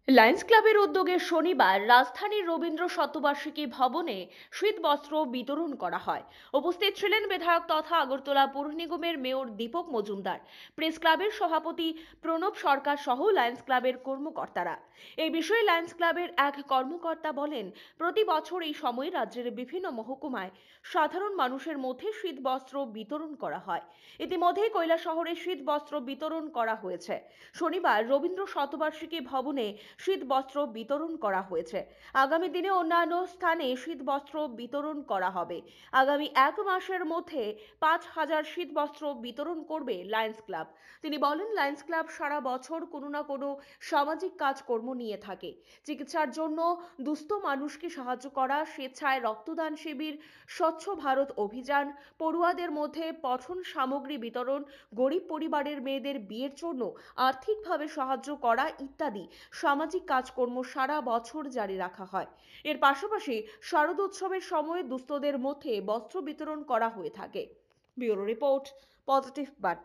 Lions ক্লাবের উদ্যোগে শনিবার রাজধানীর রবীন্দ্র শতবার্ষিকী ভবনে শীতবস্ত্র বিতরণ করা হয়। উপস্থিত ছিলেন বিধায়ক তথা আগরতলা পৌর নিগমের মেয়র দীপক মজুমদার, প্রেস ক্লাবের সভাপতি প্রণব সরকার সহ লায়ন্স ক্লাবের কর্মকর্তারা। এই বিষয়ে লায়ন্স ক্লাবের এক কর্মকর্তা বলেন, প্রতি বছর এই সময় রাজ্যের বিভিন্ন মহকুমায় সাধারণ মানুষের মধ্যে শীতবস্ত্র বিতরণ করা হয়। ইতিমধ্যেই কৈলাসহরে শীতবস্ত্র বিতরণ করা হয়েছে। শনিবার রবীন্দ্র শতবার্ষিকী ভবনে শীতবস্ত্র বিতরণ করা হয়েছে। আগামী দিনে অন্যান্য স্থানে শীতবস্ত্র বিতরণ করা হবে। আগামী এক মাসের মধ্যে 5,000 শীতবস্ত্র বিতরণ করবে লায়ন্স ক্লাব। তিনি বলেন, লায়ন্স ক্লাব সারা বছর কোনো না কোনো সামাজিক কাজকর্ম নিয়ে থাকে। চিকিৎসার জন্য দুস্থ মানুষকে সাহায্য করা, স্বেচ্ছায় রক্তদান শিবির, স্বচ্ছ ভারত অভিযান, পড়ুয়াদের মধ্যে পঠন সামগ্রী বিতরণ, গরিব পরিবারের মেয়েদের বিয়ের জন্য আর্থিকভাবে সাহায্য করা ইত্যাদি সামাজিক কাজকর্ম সারা বছর জারি রাখা হয়। এর পাশাপাশি শারদোৎসবের সময় দুস্থদের মধ্যে বস্ত্র বিতরণ করা হয়ে থাকে। ব্যুরো রিপোর্ট, পজিটিভ বার্তা।